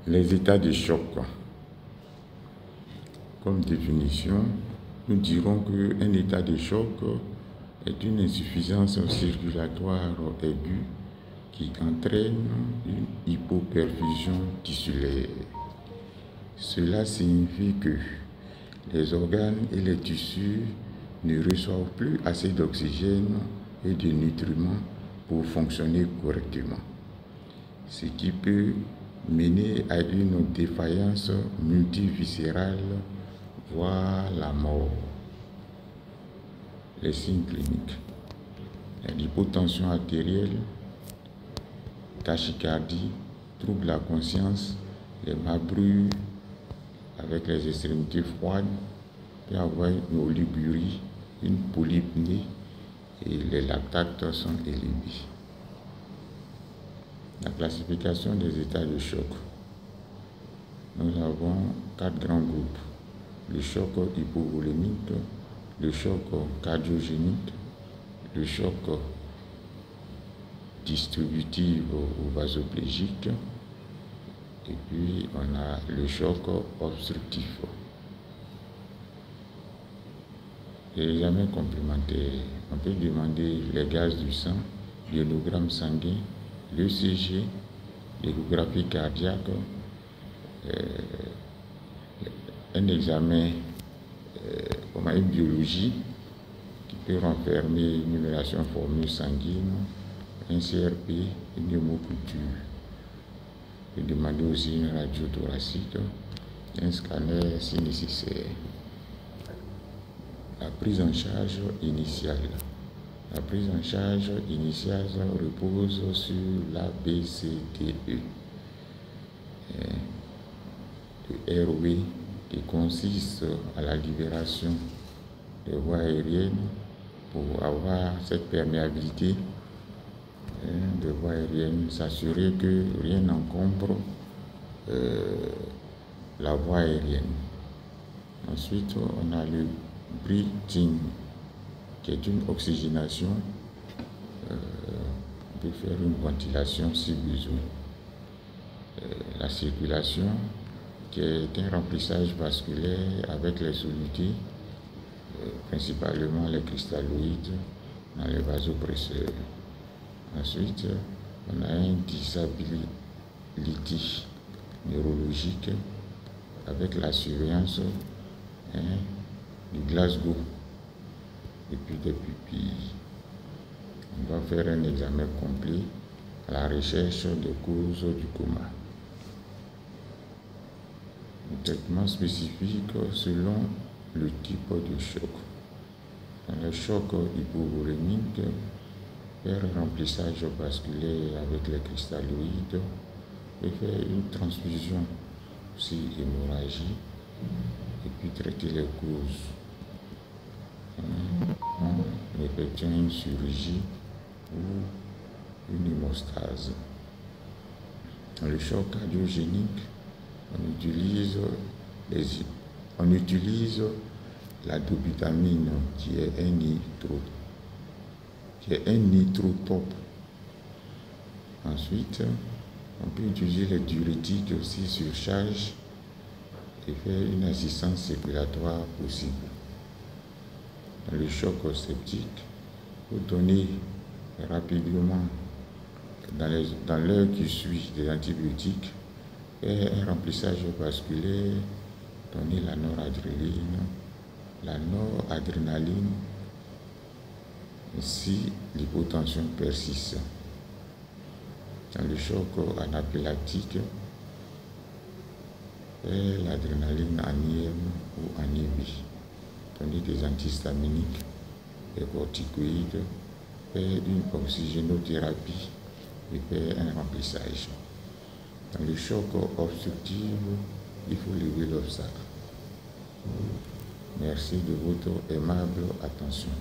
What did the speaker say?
Les états de choc. Comme définition, nous dirons qu'un état de choc est une insuffisance circulatoire aiguë qui entraîne une hypoperfusion tissulaire. Cela signifie que les organes et les tissus ne reçoivent plus assez d'oxygène et de nutriments pour fonctionner correctement, ce qui peut mener à une défaillance multiviscérale, voire la mort. Les signes cliniques: l'hypotension artérielle, tachycardie, trouble de la conscience, les marbrures avec les extrémités froides, peut avoir une oligurie, une polypnie et les lactates sont élevés. La classification des états de choc. Nous avons 4 grands groupes: le choc hypovolémique, le choc cardiogénique, le choc distributif ou vasoplégique, et puis on a le choc obstructif. Les examens complémentaires: on peut demander les gaz du sang, l'ionogramme sanguin, l'ECG, l'échographie cardiaque, un examen comme une biologie qui peut renfermer une numération formule sanguine, un CRP, une pneumoculture. On peut demander aussi une radio thoracique, un scanner si nécessaire. La prise en charge initiale. La prise en charge initiale repose sur l'ABCDE. Le ROE qui consiste à la libération des voies aériennes pour avoir cette perméabilité des voies aériennes, s'assurer que rien n'encombre la voie aérienne. Ensuite, on a le breathing, qui est une oxygénation. On peut faire une ventilation si besoin. La circulation, qui est un remplissage vasculaire avec les solutés, principalement les cristalloïdes dans les vasopresseurs. Ensuite, on a un disability neurologique avec la surveillance du Glasgow et puis des pupilles. On va faire un examen complet à la recherche des causes du coma. Un traitement spécifique selon le type de choc. Dans le choc hypovolémique, faire un remplissage vasculaire avec les cristalloïdes et faire une transfusion si hémorragie et puis traiter les causes en effectuant une chirurgie ou une hémostase. Dans le choc cardiogénique, on utilise la dobutamine qui est un nitrotope. Ensuite, on peut utiliser les diurétiques aussi sur charge et faire une assistance circulatoire possible. Dans le choc septique, il faut donner rapidement, dans l'heure qui suit, des antibiotiques, faire un remplissage vasculaire, donner la noradrénaline, si l'hypotension persiste. Dans le choc anaphylactique, l'adrénaline en IM ou en IV, donner des antihistaminiques, des corticoïdes, faire une oxygénothérapie et faire un remplissage. Dans le choc obstructif, il faut lever l'obstacle. Merci de votre aimable attention.